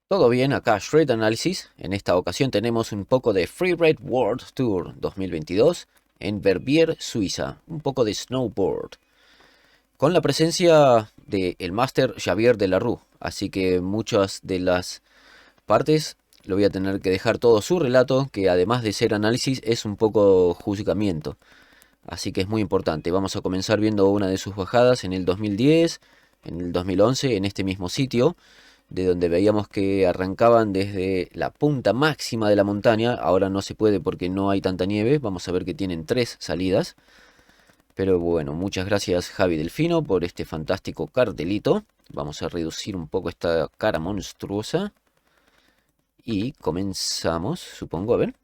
Todo bien, acá Shred Analysis. En esta ocasión tenemos un poco de Freeride World Tour 2022 en Verbier, Suiza. Un poco de snowboard. Con la presencia del máster Xavier de la Rue. Así que muchas de las partes lo voy a tener que dejar todo su relato, que además de ser análisis es un poco juzgamiento. Así que es muy importante. Vamos a comenzar viendo una de sus bajadas en el 2010, en el 2011, en este mismo sitio, de donde veíamos que arrancaban desde la punta máxima de la montaña. Ahora no se puede porque no hay tanta nieve. Vamos a ver que tienen 3 salidas. Pero bueno, muchas gracias Javi Delfino por este fantástico cartelito. Vamos a reducir un poco esta cara monstruosa. Y comenzamos, supongo, a ver.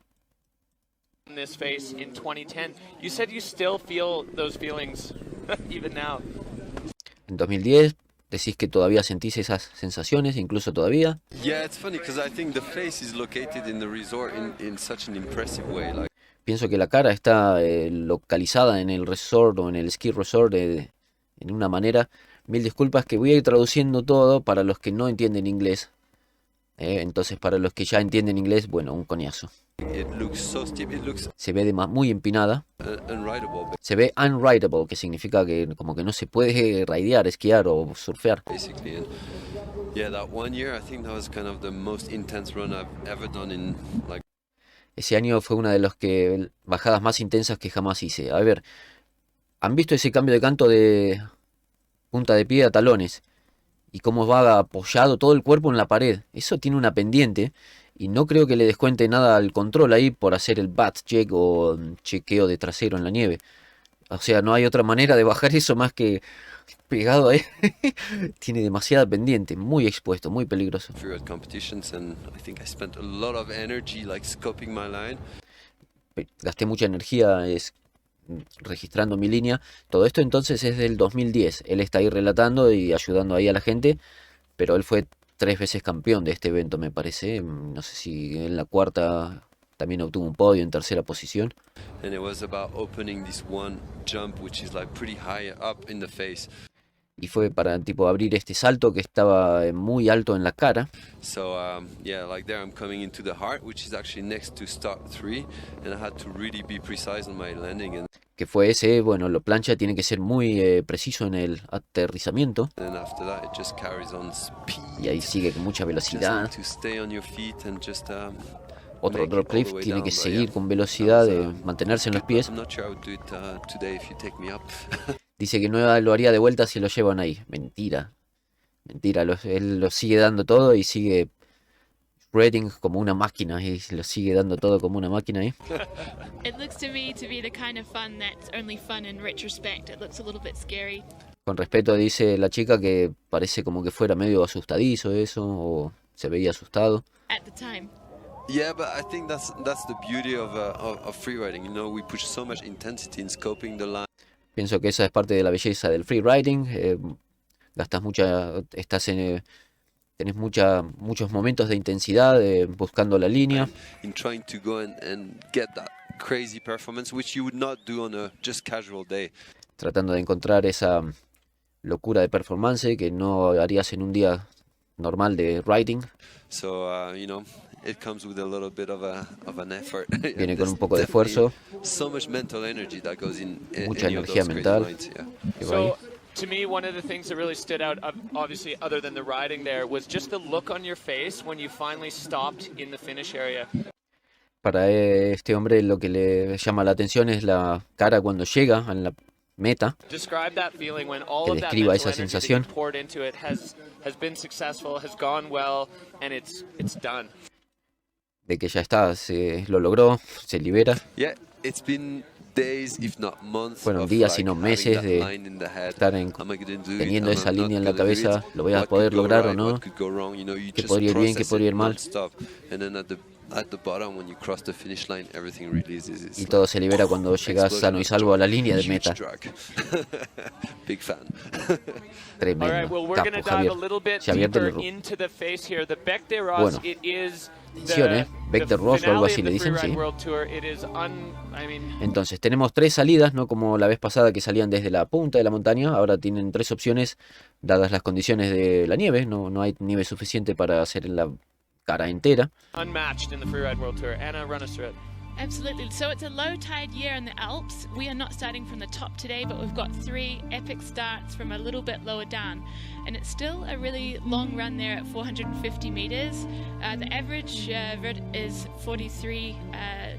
This face in 2010. You said you still feel those feelings even now. En 2010 decís que todavía sentís esas sensaciones, incluso todavía. Yeah, it's funny because I think the face is located in the resort in such an impressive way. Like, Pienso que la cara está localizada en el resort o en el ski resort en una manera. Mil disculpas que voy a ir traduciendo todo para los que no entienden inglés. Entonces para los que ya entienden inglés, bueno, un coñazo. it looks so steep. It looks Se ve muy empinada. unrideable, Se ve unrideable, que significa que como que no se puede raidear, esquiar o surfear. basically. And yeah, that one year, I think that was kind of the most intense run I've ever done in like. Ese año fue una de las bajadas más intensas que jamás hice. A ver, ¿han visto ese cambio de canto de punta de pie a talones? Y cómo va apoyado todo el cuerpo en la pared. Eso tiene una pendiente. Y no creo que le descuente nada al control ahí por hacer el bat check o chequeo de trasero en la nieve. O sea, no hay otra manera de bajar eso más que pegado ahí. Tiene demasiada pendiente, muy expuesto, muy peligroso. Freeride competitions, and I think I spent a lot of energy like scoping my line. Gasté mucha energía registrando mi línea. Todo esto entonces es del 2010. Él está ahí relatando y ayudando ahí a la gente. Pero él fue 3 veces campeón de este evento, me parece. No sé si en la cuarta también obtuvo un podio en tercera posición. And it was about opening this one jump, which is like pretty high up in the face. Y fue para tipo abrir este salto que estaba muy alto en la cara. So yeah, like there I'm coming into the heart, which is actually next to start 3, and I had to really be precise on my landing. And Que fue ese, bueno, lo plancha tiene que ser muy preciso en el aterrizamiento. then after that, it just carries on speed. Y ahí sigue con mucha Just velocidad. need to stay on your feet and just Otro make drop it all the cliff way tiene down. que But seguir yeah, con that velocidad, was, mantenerse en los pies. I'm not sure I would do it today if you take me up. Dice que no lo haría de vuelta si lo llevan ahí. Mentira. Mentira, él lo sigue dando todo y sigue shredding como una máquina. Y lo sigue dando todo como una máquina ahí. It looks to me to be the kind of fun that's only fun in retrospect. It looks a little bit scary. Con respeto dice la chica que parece como que fuera medio asustadizo eso. O se veía asustado. At the time. Yeah, but I think that's the beauty of freeriding. You know, we push so much intensity in scoping the line. Pienso que esa es parte de la belleza del freeriding. Gastas tenés muchos momentos de intensidad buscando la línea. In trying to go and get that crazy performance, which you would not do on a just casual day. Tratando de encontrar esa locura de performance que no harías en un día normal de riding. So you know, it comes with a little bit of an effort. Viene con un There's poco de definitely esfuerzo, So much mental energy that goes in mucha any of energía those crazy mental. lines, yeah. Que va ahí. So, to me, one of the things that really stood out, obviously, other than the riding there, was just the look on your face when you finally stopped in the finish area. Para este hombre lo que le llama la atención es la cara cuando llega a la meta. Describe that feeling when all Que of that describa mental esa energy that sensación. you poured into it has been successful, has gone well, and it's done. De que ya está, lo logró, se libera. Yeah, it's been days, if not months, Fueron of días y like no having meses that de line in the head. estar Am I gonna do it? teniendo Am I esa not línea en la gonna do it? cabeza. ¿Lo voy a What poder could go lograr o right? no? What could go wrong? You know, you ¿Qué just podría ir bien, qué process podría it ir mal? non-stop. And then at the bottom, when you cross the finish line, everything releases. It's Y like todo se libera cuando llegas explosion sano y of salvo a la joy. línea de Huge meta. drag. Big fan. All right, Tremendo. well, we're going to Capo, dive Javier. a little bit Xavier de deeper la Rue. into the face here. The Bec de Ross, Bueno. it is Atención, Bec de Ross o algo así le dicen, sí. World Tour. It is I mean, Entonces tenemos 3 salidas, no como la vez pasada que salían desde la punta de la montaña. Ahora tienen 3 opciones dadas las condiciones de la nieve. No hay nieve suficiente para hacer en la cara entera. Unmatched in the Freeride World Tour. Anna, run us through it. Absolutely. So it's a low tide year in the Alps. We are not starting from the top today, but we've got 3 epic starts from a little bit lower down. And it's still a really long run there at 450 meters. The average is 43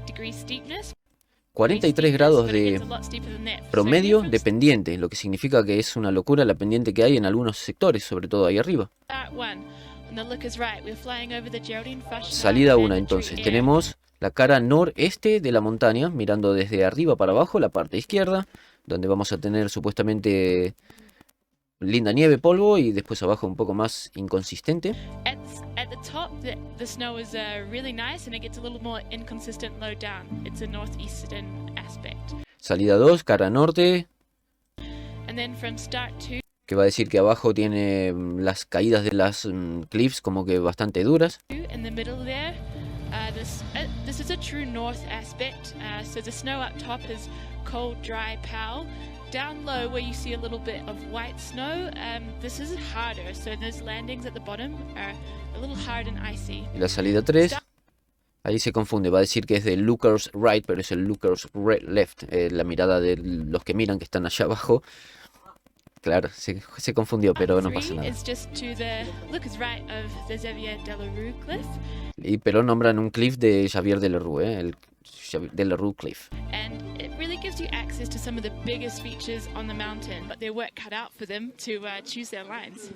degrees steepness. 43 grados de promedio de pendiente, lo que significa que es una locura la pendiente que hay en algunos sectores, sobre todo ahí arriba. Salida 1, entonces tenemos la cara noreste de la montaña, mirando desde arriba para abajo, la parte izquierda, donde vamos a tener supuestamente linda nieve, polvo, y después abajo un poco más inconsistente. At the top, the snow is really nice and it gets a little more inconsistent low down. It's a northeastern aspect. Salida 2, cara norte. And then from start 2, que va a decir que abajo tiene las caídas de las cliffs como que bastante duras. in the middle there, this is a true north aspect. So the snow up top is cold, dry, pow. Down low where you see a little bit of white snow, this is harder. So those landings at the bottom are a little hard and icy. Y la salida 3, ahí se confunde, va a decir que es de lookers right, pero es el lookers left, la mirada de los que miran que están allá abajo. Claro, se confundió, pero no pasa nada. Pero nombran un cliff de Xavier Delerue, el Delerue Cliff. And it really gives you access to some of the biggest features on the mountain, but their work cut out for them to choose their lines.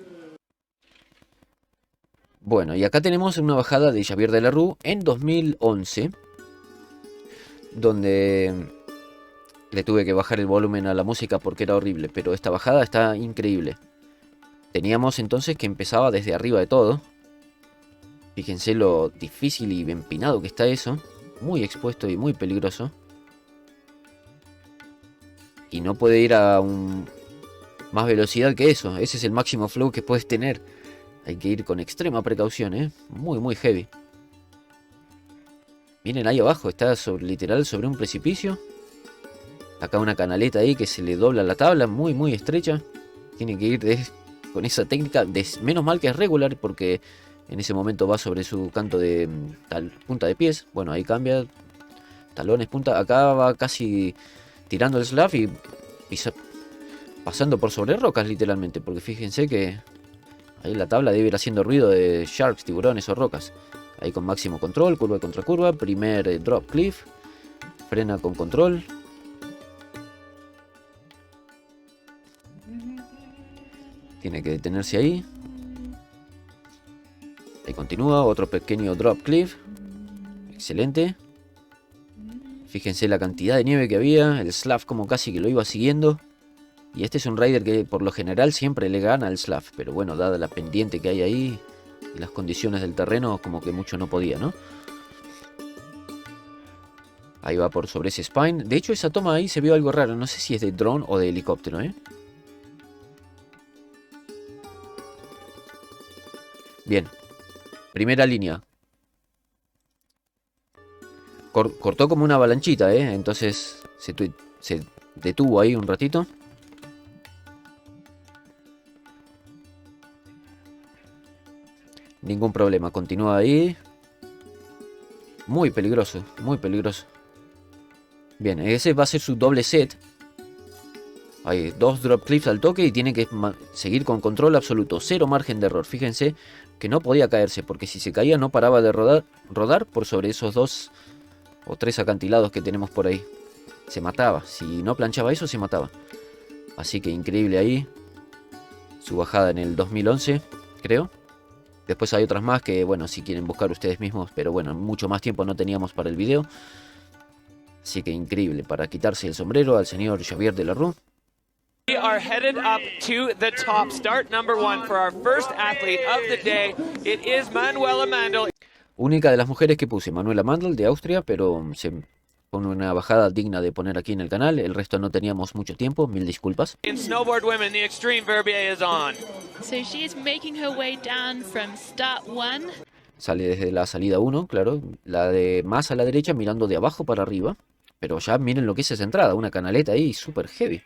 Bueno, y acá tenemos una bajada de Xavier Delerue en 2011, donde le tuve que bajar el volumen a la música porque era horrible, pero esta bajada está increíble. Teníamos entonces que empezaba desde arriba de todo. Fíjense lo difícil y empinado que está eso. Muy expuesto y muy peligroso. Y no puede ir a más velocidad que eso. Ese es el máximo flow que puedes tener. Hay que ir con extrema precaución, ¿eh? Muy, muy heavy. Miren ahí abajo, está literal sobre un precipicio. Acá una canaleta ahí que se le dobla la tabla, muy, muy estrecha. Tiene que ir con esa técnica. Menos mal que es regular porque en ese momento va sobre su canto de punta de pies. Bueno, ahí cambia. Talones, punta. Acá va casi tirando el slab y pasando por sobre rocas literalmente. Porque fíjense que ahí la tabla debe ir haciendo ruido de sharks, tiburones o rocas. Ahí con máximo control, curva contra curva. Primer drop cliff. Frena con control. Tiene que detenerse ahí. Ahí continúa, otro pequeño drop cliff. Excelente. Fíjense la cantidad de nieve que había. El slab como casi que lo iba siguiendo. Y este es un rider que por lo general siempre le gana al slab. Pero bueno, dada la pendiente que hay ahí y las condiciones del terreno, como que mucho no podía, ¿no? Ahí va por sobre ese spine. De hecho, esa toma ahí se vio algo raro. No sé si es de drone o de helicóptero, ¿eh? Bien, primera línea. Cortó como una avalanchita, entonces se detuvo ahí un ratito. Ningún problema, continúa ahí. Muy peligroso, muy peligroso. Bien, ese va a ser su doble set. Hay 2 drop cliffs al toque y tiene que seguir con control absoluto. 0 margen de error. Fíjense que no podía caerse porque si se caía no paraba de rodar por sobre esos 2 o 3 acantilados que tenemos por ahí. Se mataba. Si no planchaba eso, se mataba. Así que increíble ahí. Su bajada en el 2011, creo. Después hay otras más que, bueno, si quieren buscar ustedes mismos. Pero bueno, mucho más tiempo no teníamos para el video. Así que increíble. Para quitarse el sombrero al señor Xavier Delerue. We are headed up to the top. Start number 1 for our first athlete of the day. It is Manuela Mandel. Única de las mujeres que puse, Manuela Mandel de Austria, pero se pone una bajada digna de poner aquí en el canal. El resto no teníamos mucho tiempo, mil disculpas. In snowboard women, the extreme Verbier is on. So she is making her way down from start 1. Sale desde la salida 1, claro, la de más a la derecha mirando de abajo para arriba. Pero ya miren lo que es esa entrada, una canaleta ahí super heavy.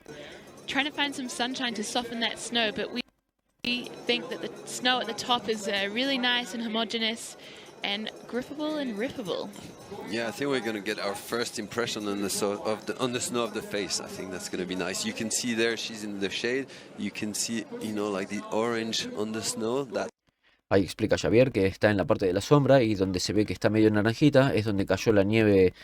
Trying to find some sunshine to soften that snow, but we think that the snow at the top is really nice and homogeneous. and grippable and rippable. Yeah, I think we're going to get our first impression on the snow of the face. I think that's going to be nice. You can see there she's in the shade. You can see, you know, like the orange on the snow. Ahí explica Xavier que está en la parte de la sombra y donde se ve que está medio naranjita es donde cayó la nieve,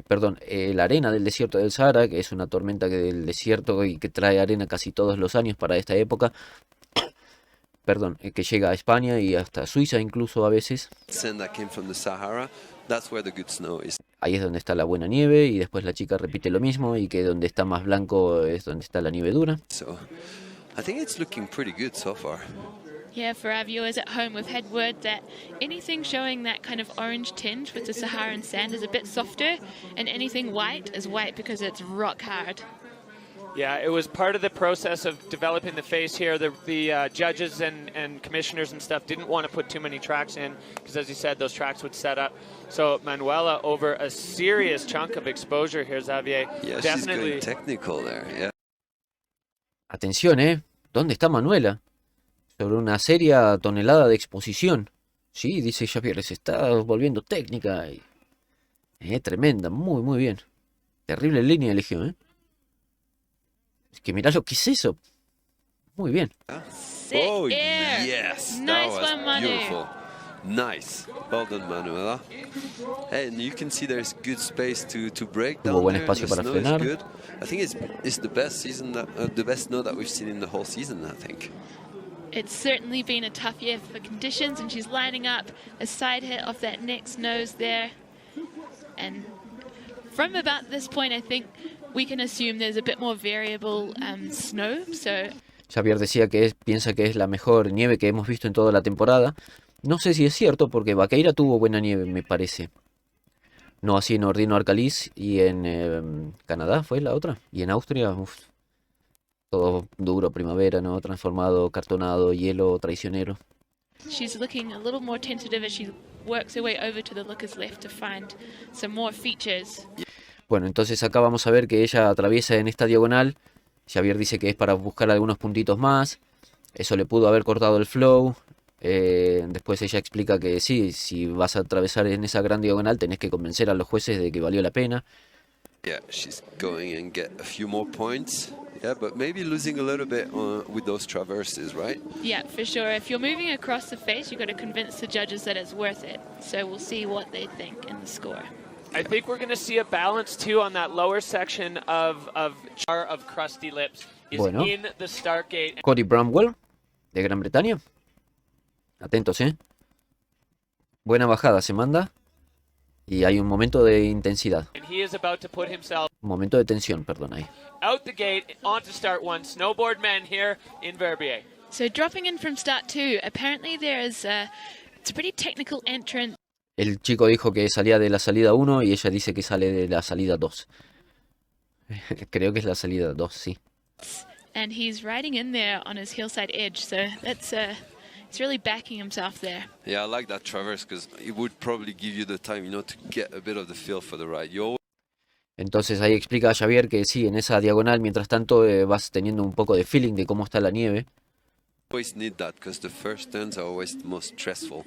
perdón, la arena del desierto del Sahara, que es una tormenta del desierto y que trae arena casi todos los años para esta época. Perdón, que llega a España y hasta Suiza incluso a veces. Sand that came from the Sahara, that's where the good snow is. Ahí es donde está la buena nieve y después la chica repite lo mismo y que donde está más blanco es donde está la nieve dura. So, I think it's looking pretty good so far. Yeah, for our viewers at home, we've had word that anything showing that kind of orange tinge with the Saharan sand is a bit softer, and anything white is white because it's rock hard. Yeah, it was part of the process of developing the face here. The judges and commissioners and stuff didn't want to put too many tracks in because, as you said, those tracks would set up. So Manuela, over a serious chunk of exposure here, Xavier. Yeah, definitely. she's going technical there, yeah. Atención, ¿dónde está Manuela? Sobre una seria tonelada de exposición. Sí, dice Xavier, se está volviendo técnica. Tremenda, muy, muy bien. Terrible línea eligió, Es que mirá lo que es eso. Muy bien. Sick Oh, air. yes. Nice That was one, Manu. beautiful. Nice. Well done, Manuela. Hey, and you can see there's good space to break down. Hubo buen there, and espacio the para snow frenar. is good. I think it's the best season the best snow that we've seen in the whole season, I think. It's certainly been a tough year for conditions, and she's lining up a side hit off that next nose there. And from about this point, I think we can assume there's a bit more variable snow. So Xavier decía que piensa que es la mejor nieve que hemos visto en toda la temporada. No sé si es cierto, porque Vaqueira tuvo buena nieve, me parece. No así en Ordino Arcalís y en Canadá fue la otra. Y en Austria, todo duro, primavera, ¿no? Transformado, cartonado, hielo, traicionero. she's looking a little more tentative as she works her way over to the looker's left to find some more features. Bueno, entonces acá vamos a ver que ella atraviesa en esta diagonal. Xavier dice que es para buscar algunos puntitos más. Eso le pudo haber cortado el flow. Después ella explica que sí, si vas a atravesar en esa gran diagonal tenés que convencer a los jueces de que valió la pena. Yeah, she's going and get a few more points. Yeah, but maybe losing a little bit with those traverses, right? Yeah, for sure. If you're moving across the face, you've got to convince the judges that it's worth it. So we'll see what they think in the score. I think we're going to see a balance too on that lower section of crusty lips is Bueno. in the start gate. Cody Bramwell, de Gran Bretaña. Atentos, Buena bajada se manda. Y hay un momento de intensidad. And he is about to put himself Un momento de tensión, perdón ahí. out the gate onto start one. Snowboard men here in Verbier. So dropping in from start two, apparently it's a pretty technical entrance. El chico dijo que salía de la salida 1 y ella dice que sale de la salida 2. Creo que es la salida 2, sí. And he's riding in there on his hillside edge, so that's he's really backing himself there. Yeah, I like that traverse because it would probably give you the time, to get a bit of the feel for the ride. You Entonces ahí explica a Xavier que sí, en esa diagonal, mientras tanto vas teniendo un poco de feeling de cómo está la nieve. always need that because the first turns are always the most stressful.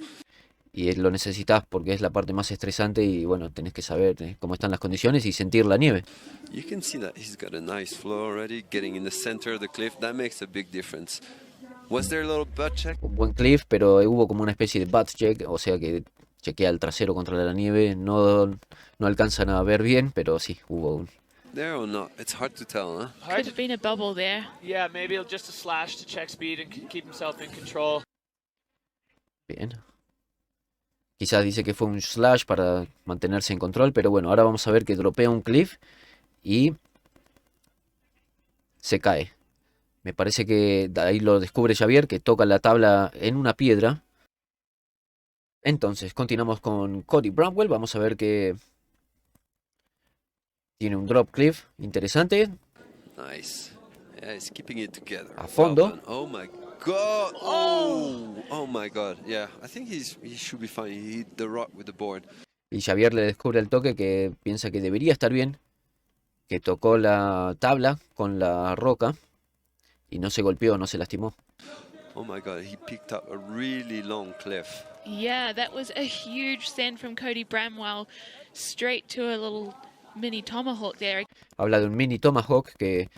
Y lo necesitas porque es la parte más estresante y bueno, tenés que saber cómo están las condiciones y sentir la nieve. You can see that he's got a nice flow already, getting in the center of the cliff. That makes a big difference. Was there a little butt check? Un buen cliff, pero hubo como una especie de butt check, o sea que chequea el trasero contra la nieve. No alcanzan a ver bien, pero sí, hubo un... There or not? It's hard to tell, huh? Could have been a bubble there. Yeah, maybe just a slash to check speed and keep himself in control. Bien. Quizás dice que fue un slash para mantenerse en control, pero bueno, ahora vamos a ver que dropea un cliff y se cae. Me parece que ahí lo descubre Xavier, que toca la tabla en una piedra. Entonces, continuamos con Cody Bramwell. Vamos a ver que tiene un drop cliff interesante. Nice. Yeah, he's keeping it together. A fondo. Well done. Oh my god. Oh my god. Yeah, I think he should be fine. He hit the rock with the board. Y Xavier le descubre el toque que piensa que debería estar bien. Que tocó la tabla con la roca. Y no se golpeó, no se lastimó. Oh my God, he picked up a really long cliff. Yeah, that was a huge send from Cody Bramwell straight to a little mini tomahawk there. Habla de un mini tomahawk que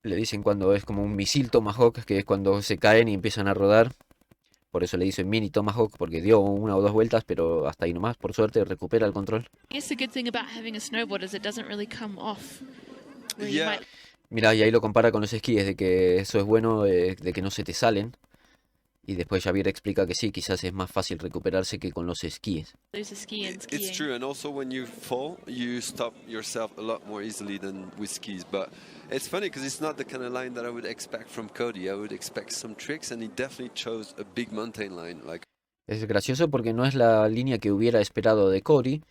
le dicen cuando es como un misil tomahawk, que es cuando se caen y empiezan a rodar. Por eso le dicen mini tomahawk, porque dio una o dos vueltas, pero hasta ahí nomás. Por suerte recupera el control. I guess the good thing about having a snowboard is it doesn't really come off. Where you Yeah. might- Mira, y ahí lo compara con los esquíes, de que eso es bueno, de que no se te salen. Y después Javier explica que sí, quizás es más fácil recuperarse que con los esquíes. lose a ski and skiing. It's true, and also when you fall, you stop yourself a lot more easily than with skis. But it's funny because it's not the kind of line that I would expect from Cody. I would expect some tricks, and he definitely chose a big mountain line. Like, Es gracioso porque no es la línea que hubiera esperado de Cody.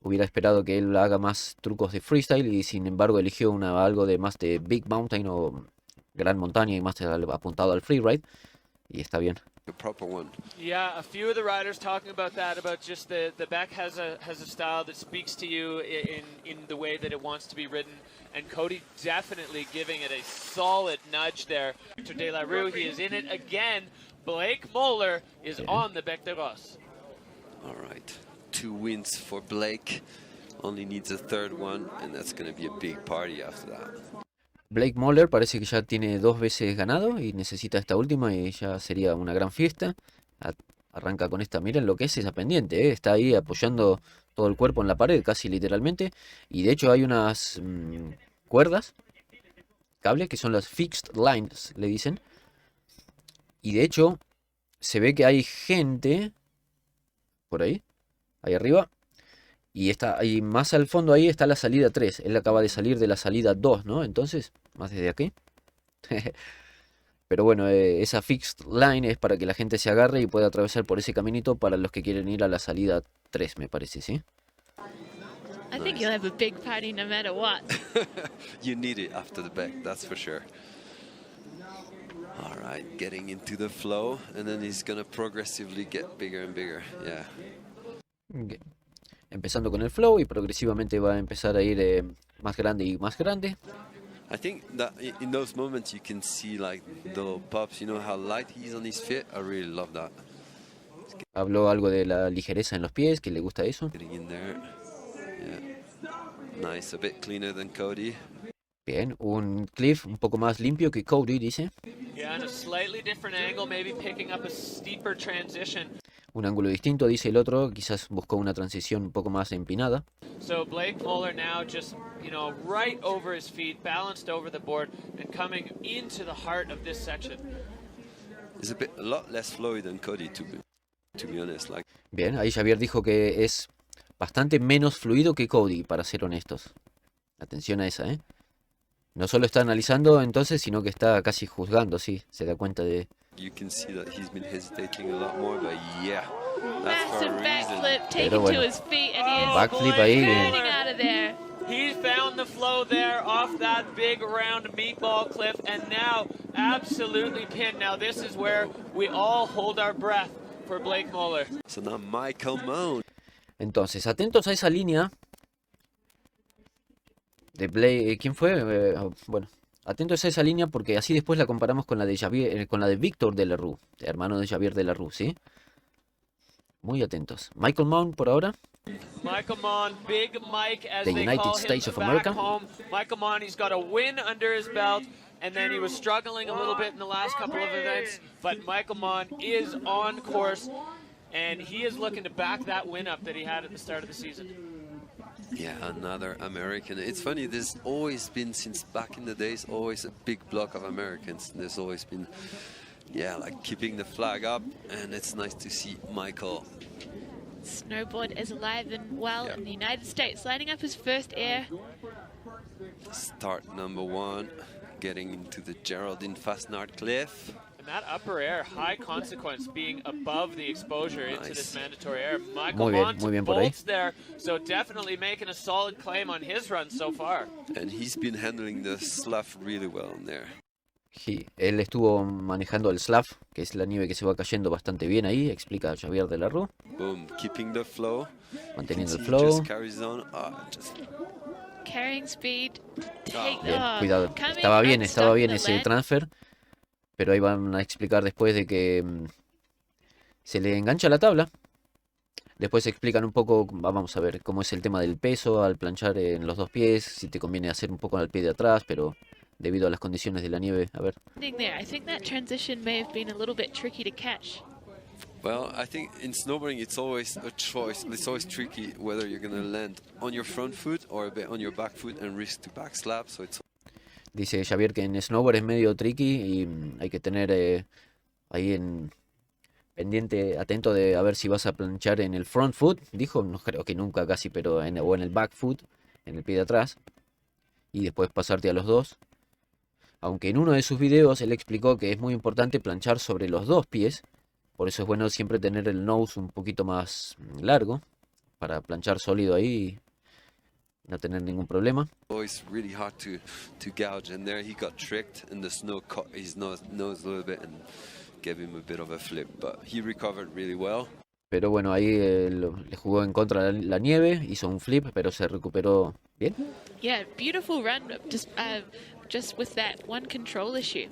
Hubiera esperado que él haga más trucos de freestyle y sin embargo eligió algo de más de big mountain o gran montaña y más apuntado al freeride. Y está bien. a proper one. Yeah, a few of the riders talking about that, about just the Beck has a style that speaks to you in the way that it wants to be ridden, and Cody definitely giving it a solid nudge there. Victor De La Rue, he is in it again. Blake Moeller is on the Bec de Ross. All right, 2 wins for Blake. Only needs a third one, and that's going to be a big party after that. Blake Moeller parece que ya tiene 2 veces ganado y necesita esta última y ya sería una gran fiesta. Arranca con esta, miren lo que es esa pendiente, está ahí apoyando todo el cuerpo en la pared, casi literalmente. Y de hecho hay unas cuerdas, cable, que son las fixed lines, le dicen. Y de hecho se ve que hay gente por ahí arriba. Y ahí más al fondo ahí está la salida 3. Él acaba de salir de la salida 2, ¿no? Entonces, más desde aquí. Pero bueno, esa fixed line es para que la gente se agarre y pueda atravesar por ese caminito para los que quieren ir a la salida 3, me parece, ¿sí? I think you'll have a big party no matter what. You need it after the back, that's for sure. All right, getting into the flow, and then he's going to progressively get bigger and bigger. Yeah. Okay. Empezando con el flow y progresivamente va a empezar a ir más grande y más grande. I think that in those moments you can see like the little pops, you know how light he's on his feet. I really love that. Habló algo de la ligereza en los pies, que le gusta eso. Getting in there. Yeah. Nice, a bit cleaner than Cody. Bien, un cliff un poco más limpio que Cody, dice. Yeah, and a slightly different angle, maybe picking up a steeper transition. Un ángulo distinto, dice el otro, quizás buscó una transición un poco más empinada. So Blake Moeller now just, right over his feet, balanced over the board, and coming into the heart of this section. It's a lot less flowy than Cody, to be honest. Like. Bien, ahí Javier dijo que es bastante menos fluido que Cody, para ser honestos. Atención a esa, ¿eh? No solo está analizando entonces, sino que está casi juzgando, sí, se da cuenta de... You can see that he's been hesitating a lot more, but yeah, that's for a Massive reason. backflip, taken Pero bueno. to his feet, and he is Backflip ahí. burning out of there. He found the flow there off that big round meatball cliff, and now absolutely pinned. Now this is where we all hold our breath for Blake Moeller. So now Michael Moan. Entonces, atentos a esa línea de Blake... ¿Quién fue? Bueno, atentos a esa línea porque así después la comparamos con la de Javier, con la de Victor De La Rue, hermano de Javier De La Rue, ¿sí? Muy atentos. Michael Mount por ahora. Michael Mon, Big Mike, as The they United call States him of back America. home. Michael Mon, he's got a win under his belt, and then he was struggling a little bit in the last couple of events, but Michael Mon is on course, and he is looking to back that win up that he had at the start of the season. Yeah, another American. It's funny, there's always been, since back in the days, always a big block of Americans. There's always been, like keeping the flag up, and it's nice to see Michael. Snowboard is alive and well in the United States, lining up his first air. Start number 1, getting into the Geraldine Fastnard Cliff. And that upper air, high consequence, being above the exposure into this mandatory air. Michael Muy bien por ahí. bolts there, so definitely making a solid claim on his run so far. And he's been handling the slough really well in there. Él estuvo manejando el slough, que es la nieve que se va cayendo bastante bien ahí, explica Javier De La Rue. Boom, keeping the flow. Manteniendo el He flow. just carries on. Carrying speed. Take Bien, cuidado. coming Estaba bien unstuck ese the land. transfer. Pero ahí van a explicar después de que se le engancha la tabla. Después explican un poco, vamos a ver cómo es el tema del peso al planchar en los dos pies, si te conviene hacer un poco al pie de atrás, pero debido a las condiciones de la nieve, a ver. There, I think that transition may have been a little bit tricky to catch. Well, I think in snowboarding it's always a choice. It's always tricky whether you're going to land on your front foot or a bit on your back foot and risk to backslap. So it's... Dice Javier que en snowboard es medio tricky y hay que tener ahí en pendiente, atento de a ver si vas a planchar en el front foot. Dijo, no creo que nunca casi, pero o en el back foot, en el pie de atrás. Y después pasarte a los dos. Aunque en uno de sus videos él explicó que es muy importante planchar sobre los dos pies. Por eso es bueno siempre tener el nose un poquito más largo. Para planchar sólido ahí y no tener ningún problema. Always really hard to gouge, and there he got tricked and the snow caught his nose a little bit and gave him a bit of a flip, but he recovered really well. Pero bueno, ahí le jugó en contra la nieve, hizo un flip, pero se recuperó bien. Yeah, beautiful run, just with that one control issue.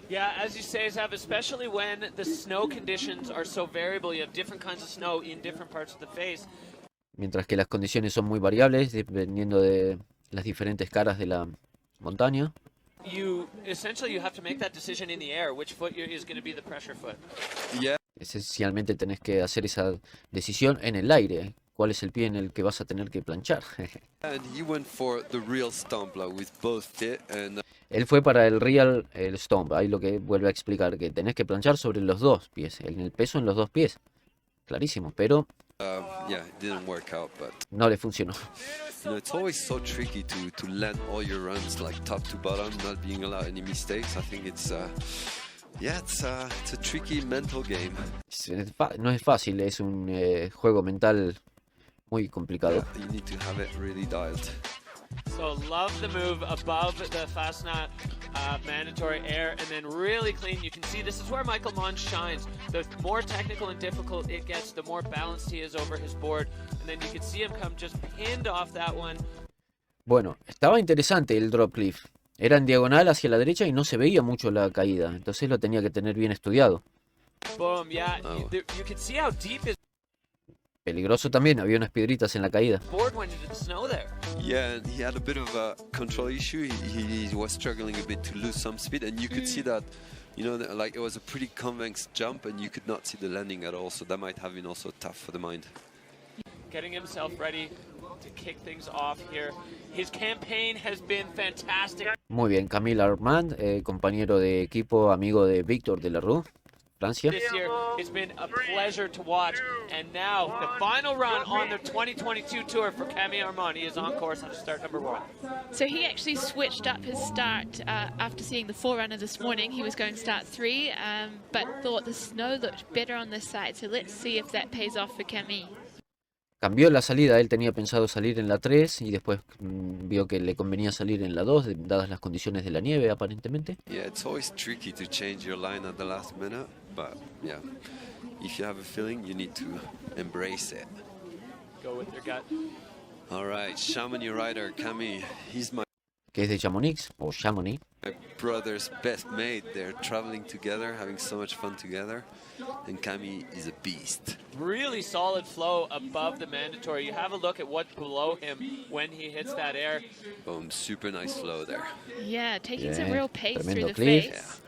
Yeah, as you say, Zav, especially when the snow conditions are so variable, you have different kinds of snow in different parts of the face. Mientras que las condiciones son muy variables, dependiendo de las diferentes caras de la montaña. Essentially you have to make that decision in the air, which foot is going to be the pressure foot. Yeah. Esencialmente tenés que hacer esa decisión en el aire. ¿Cuál es el pie en el que vas a tener que planchar? And he went for the real stomp with both feet and Él fue para el stomp. Ahí lo que vuelve a explicar, que tenés que planchar sobre los dos pies. En el peso en los dos pies. Clarísimo, pero yeah, it didn't work out, but no le funcionó. you know, it's always so tricky to land all your runs like top to bottom, not being allowed any mistakes. I think it's it's a tricky mental game. No es fácil, es un juego mental muy complicado. You need to have it really dialed. So love the move above the fastnet mandatory air and then really clean. You can see this is where Michael Mann shines. The more technical and difficult it gets, the more balanced he is over his board. And then you can see him come just pinned off that one. Bueno, estaba interesante el drop cliff. Era en diagonal hacia la derecha y no se veía mucho la caída. Entonces lo tenía que tener bien estudiado. Boom, yeah. Oh. You can see how deep his Peligroso también, había unas piedritas en la caída. board went into the snow there. Yeah, and he had a bit of a control issue. He was struggling a bit to lose some speed, and you could see that, you know, like it was a pretty convex jump, and you could not see the landing at all. So that might have been also tough for the mind. Getting himself ready to kick things off here. His campaign has been fantastic. Muy bien, Camille Armand, compañero de equipo, amigo de Víctor de la Rue, Francia. This year, it's been a pleasure to watch. And now, the final run on the 2022 tour for Camille Armand. He is on course on start number 1. So he actually switched up his start after seeing the forerunner this morning. He was going start 3, but thought the snow looked better on this side. So let's see if that pays off for Camille. Cambió la salida, él tenía pensado salir en la 3 y después vio que le convenía salir en la 2, dadas las condiciones de la nieve aparentemente. Yeah, it's always tricky to change your line at the last minute, but yeah, if you have a feeling, you need to embrace it. Go with your gut. All right, Chamonix rider Camille, he's my Que es de Chamonix, o Chamonix. brother's best mate. They're traveling together, having so much fun together, and Camille is a beast. Really solid flow above the mandatory. You have a look at what's below him when he hits that air. Boom, super nice flow there. Yeah, taking some Yeah, real pace through tremendo the cliff.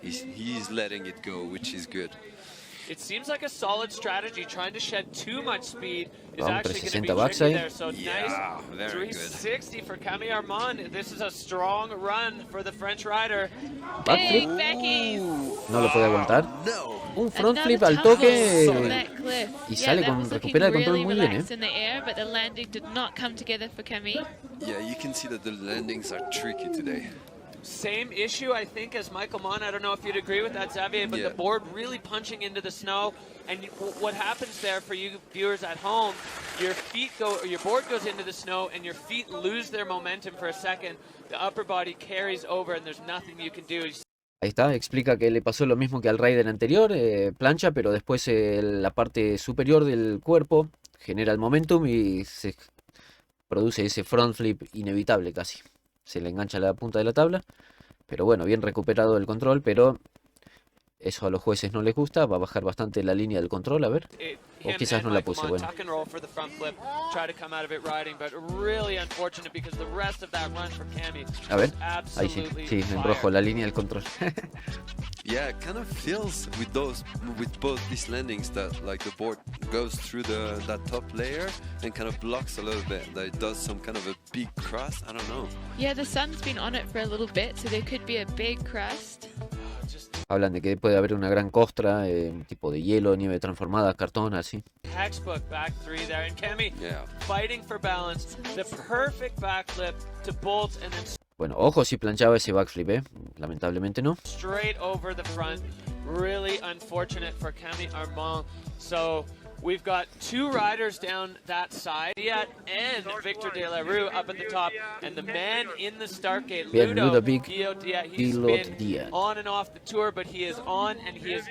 face. He's letting it go, which is good. It seems like a solid strategy. Trying to shed too much speed is Vamos, actually going to be 360 tricky backside. there. So Yeah, nice very good. 360 for Camille Armand. This is a strong run for the French rider. Big Backflip, backies. no lo puede aguantar. No! Un front Another flip al tumble toque on that cliff. y Yeah, sale that con, was looking recupera el control really muy bien, relaxed in the air, but the landing did not come together for Camille. Yeah, you can see that the landings are tricky today. Same issue, I think, as Michael Mann. I don't know if you'd agree with that, Xavier, but Yeah. the board really punching into the snow. And what happens there for you viewers at home, your feet go, or your board goes into the snow, and your feet lose their momentum for a second. The upper body carries over, and there's nothing you can do. Ahí está, explica que le pasó lo mismo que al rider anterior, plancha, pero después la parte superior del cuerpo genera el momentum y se produce ese front flip inevitable casi. Se le engancha la punta de la tabla, Pero bueno, bien recuperado el control, pero eso a los jueces no les gusta. Va a bajar bastante la línea del control, a ver. O quizás no la puse, bueno. A ver, ahí sí, sí, en rojo la línea del control. Yeah, it kind of feels with both these landings that like the board goes through that top layer and kind of blocks a little bit. That it does some kind of a big crust. I don't know. Yeah, the sun's been on it for a little bit, so there could be a big crust. Hablan de que puede haber una gran costra, tipo de hielo, nieve transformada, cartón, así. Textbook back three there, and Kemi Yeah. fighting for balance, the perfect backflip to bolt and then Bueno, ojo si planchaba ese backflip, lamentablemente no. straight over the front. Really unfortunate for Kemi Armand. So we've got two riders down that side, Diat and Victor De La Rue up at the top, and the man in the start gate, Bien, Ludovic Ludovic Diat. He's Diat. been on and off the tour, but he is on and he is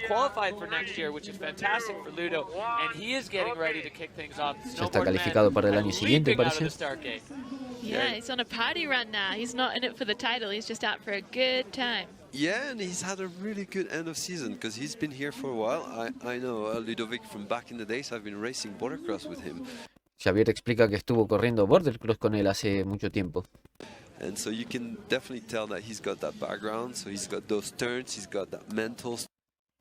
qualified for next year, which is fantastic for Ludo, and he is getting ready to kick things off. Ya está calificado para el año siguiente, parece. Yeah, he's on a party run now. He's not in it for the title. He's just out for a good time. Yeah, and he's had a really good end of season because he's been here for a while. I know Ludovic from back in the days. I've been racing bordercross with him. Xavier explica que estuvo corriendo bordercross con él hace mucho tiempo. And so you can definitely tell that he's got that background. So he's got those turns, he's got that mental.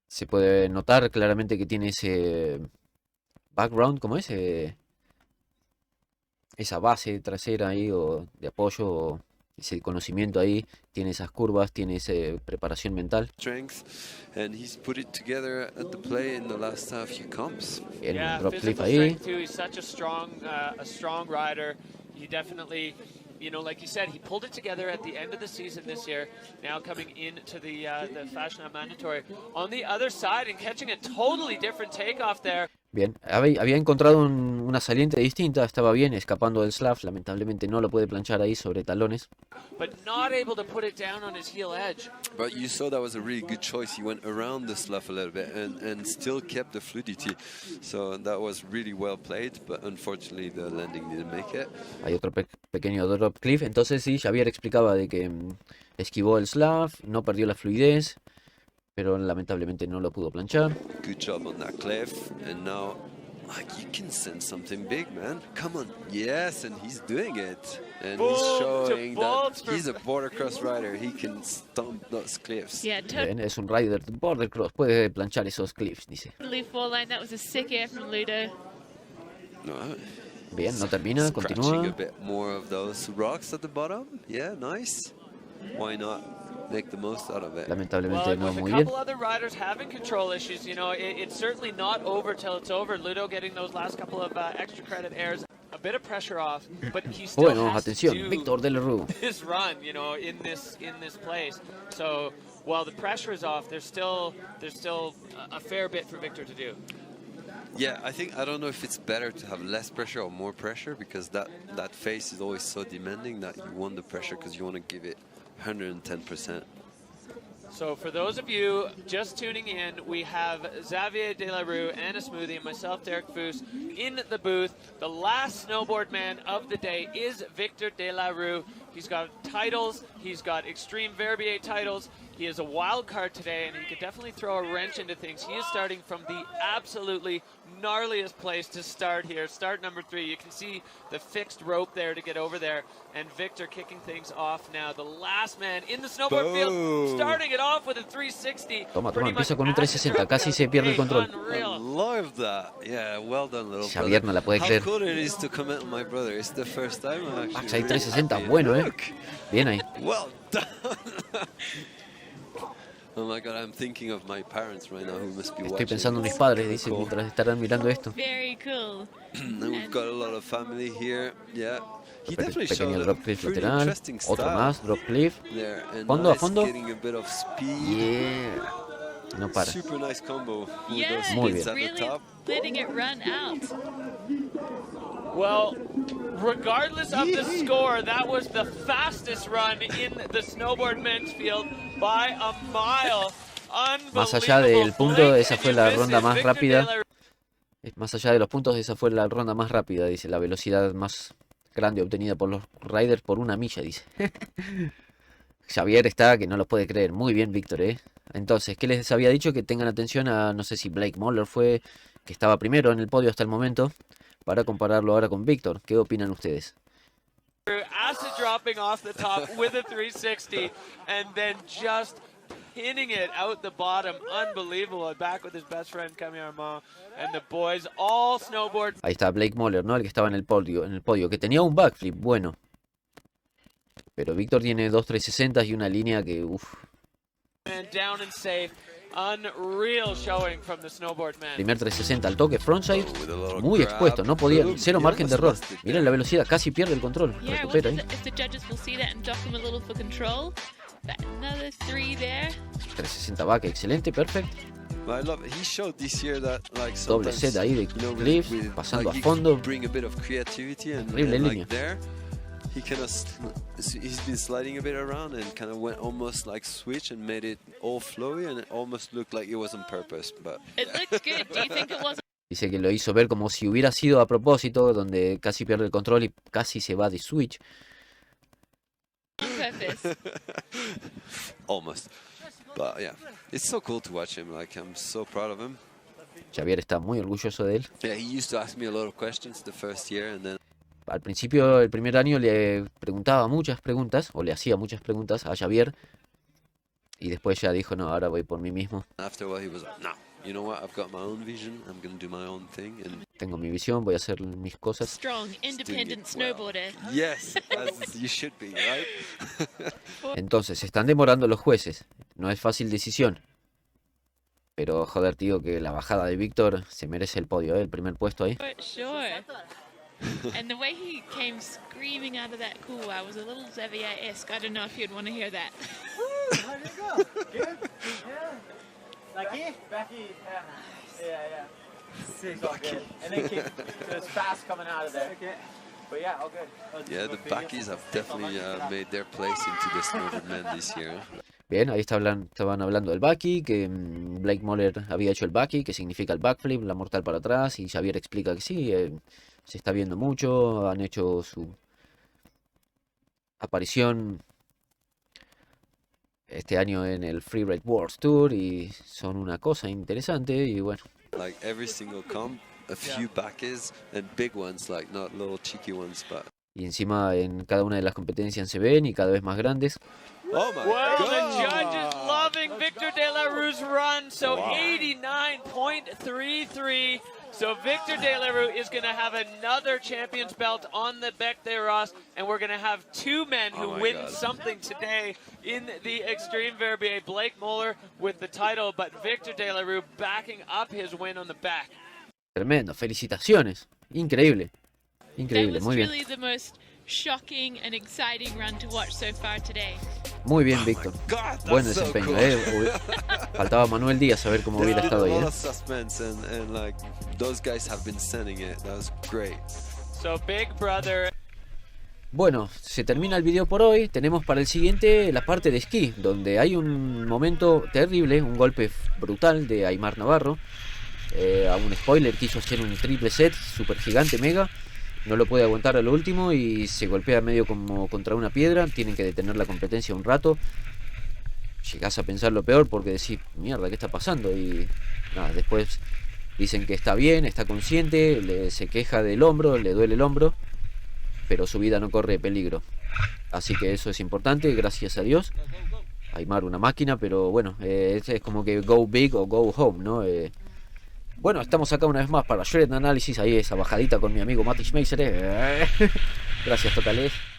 Se puede notar claramente que tiene ese background, ¿cómo es? Esa base trasera ahí, o de apoyo, o ese conocimiento ahí, tiene esas curvas, tiene esa preparación mental. Strength, and he's put it together at the play in the last few comps. El Yeah, drop cliff physical ahí. strength too. He's such a strong rider. He definitely, you know, like you said, he pulled it together at the end of the season this year. Now coming into the Fashion Up Mandatory on the other side and catching a totally different takeoff there. Bien, había encontrado una saliente distinta, estaba bien, escapando del slash, lamentablemente no lo puede planchar ahí sobre talones. But not able to put it down on his heel edge. But you saw that was a really good choice. He went around the slough a little bit and still kept the fluidity. So that was really well played, but unfortunately the landing didn't make it. Hay otro pequeño drop cliff, entonces sí, Javier explicaba de que esquivó el slash, no perdió la fluidez, pero lamentablemente no lo pudo planchar. Good job on that cliff, and now like you can send something big, man. Come on. Yes, and he's doing it. And he's showing that he's a bordercross rider. He can stomp those cliffs. Yeah, Bien, es un rider de bordercross, puede planchar esos cliffs, dice. totally four line. That was a sick air from Ludo. No. Bien, no termina, Scratching continúa. a bit more of those rocks at the bottom. Yeah, nice. Why not make the most out of it? Lamentablemente no with a muy bien. couple other riders having control issues, you know, it's certainly not over till it's over. Ludo getting those last couple of extra credit airs, a bit of pressure off, but he still Bueno, has to atención, do Victor De La Rue. this run, you know, in this place. So while the pressure is off, there's still a fair bit for Victor to do. Yeah, I don't know if it's better to have less pressure or more pressure, because that face is always so demanding that you want the pressure because you want to give it 110%. So for those of you just tuning in, we have Xavier De La Rue, Anna Smoothie, and myself, Derek Foos, in the booth. The last snowboard man of the day is Victor De La Rue. He's got titles, he's got Extreme Verbier titles, he is a wild card today, and he could definitely throw a wrench into things. He is starting from the absolutely gnarliest place to start here. Start number 3. You can see the fixed rope there to get over there. And Victor kicking things off now. The last man in the snowboard field, starting it off with a 360. Toma, empieza con un 360, casi se pierde el control. I love that. Yeah, well done, little Xavier no la puede creer. How cool it is to comment on my brother. It's the first time I'm actually Backside 360, happy. bueno, Look. Bien ahí. Well done. Oh my god, I'm thinking of my parents right now who must be Estoy watching. pensando en mis It's padres, really dice, cool. mientras estarán mirando esto. Very cool. And we've got a lot of family here. Yeah. He definitely showed Pequeño a drop cliff pretty lateral, interesting otro style más, drop cliff. there. And Fondo now a fondo. it's getting a bit of speed. Yeah. No para. Super nice combo with Yeah, those Muy spins he's at the really top. letting it run out. Well, regardless of the score, that was the fastest run in the snowboard men's field by a mile. Más allá del punto, esa fue la ronda más rápida. Más allá de los puntos, esa fue la ronda más rápida, dice. La velocidad más grande obtenida por los riders por una milla, dice. Xavier está que no lo puede creer. Muy bien, Víctor, ¿eh? Entonces, ¿qué les había dicho? Que tengan atención a, no sé si Blake Moller fue, que estaba primero en el podio hasta el momento, para compararlo ahora con Víctor. ¿Qué opinan ustedes? Acid dropping off the top with a 360 and then just pinning it out the bottom. Unbelievable. Back with his best friend Camille Armand and the boys all snowboard. Ahí está Blake Moller, ¿no? El que estaba en el podio, que tenía un backflip, bueno. Pero Víctor tiene dos 360 y una línea que, uff. And down and safe. Unreal showing from the snowboard man. Primer 360 al toque, frontside, muy expuesto, no podía, cero margen de error. Miren la velocidad, casi pierde el control. Recupera ahí. 360 back, excelente, perfecto. Doble set ahí de clips, pasando a fondo. Horrible línea. He kind of he's been sliding a bit around and kind of went almost like switch and made it all flowy and it almost looked like it was on purpose, but It looks good. Do you think it was Dice que lo hizo ver como si hubiera sido a propósito, donde casi pierde el control y casi se va de switch. on purpose? almost. But yeah, it's so cool to watch him. Like I'm so proud of him. Xavier está muy orgulloso de él. Yeah, he used to ask me a lot of questions the first year and then Al principio, el primer año, le preguntaba muchas preguntas, o le hacía muchas preguntas a Xavier. Y después ya dijo, no, ahora voy por mí mismo. after a while he was like, no, you know what? I've got my own vision. I'm going to do my own thing. And Tengo mi visión, voy a hacer mis cosas. Strong, independent snowboarder. yes, as you should be, right? Entonces, se están demorando los jueces. No es fácil decisión. Pero, joder, tío, que la bajada de Víctor se merece el podio, ¿eh? El primer puesto ahí. For sure. And the way he came screaming out of that cool, I was a little Xavier-esque. I don't know if you'd want to hear that. How'd it go? Good? Yeah. Becky? Becky, yeah. It's all good. And then keep, so it's fast coming out of there. But yeah, all good. Yeah, the Backies have definitely made their place into the snowboard man this year. Bien, ahí estaban hablando del backy, que Blake Moller había hecho el backy, que significa el backflip, la mortal para atrás, y Xavier explica que sí, se está viendo mucho, han hecho su aparición este año en el Freeride World Tour y son una cosa interesante y bueno. Like every single comp, a few Backies and big ones, like not little cheeky ones, but Y encima en cada una de las competencias se ven y cada vez más grandes. oh my Well, god! the judges loving Victor De La Rue's run, so 89.33. So Victor De La Rue is going to have another champion's belt on the Bec de Ross, and we're going to have two men who Oh my win God. something today in the Extreme Verbier. Blake Moller with the title, but Victor De La Rue backing up his win on the back. Tremendo, felicitaciones. Increíble. Increíble, That was muy bien. truly the most shocking and exciting run to watch so far today. Muy bien, Víctor. God, Buen that's so desempeño, cool. Faltaba Manuel Díaz a ver cómo hubiera Yeah, estado a ahí, lot ¿eh? of suspense and like those guys have been sending it. That was great. So Big Brother. Bueno, se termina el video por hoy. Tenemos para el siguiente la parte de esquí, donde hay un momento terrible, un golpe brutal de Aimar Navarro. A un spoiler, quiso hacer un triple set, super gigante, mega. No lo puede aguantar a lo último y se golpea medio como contra una piedra. Tienen que detener la competencia un rato. Llegás a pensar lo peor porque decís, mierda, ¿qué está pasando? Y nada, después dicen que está bien, está consciente, se queja del hombro, le duele el hombro, pero su vida no corre peligro. Así que eso es importante, gracias a Dios. Aimar una máquina, pero bueno, es como que go big o go home, ¿no? Bueno, estamos acá una vez más para Shred Analysis, ahí esa bajadita con mi amigo Mati Schmeisser. Gracias totales.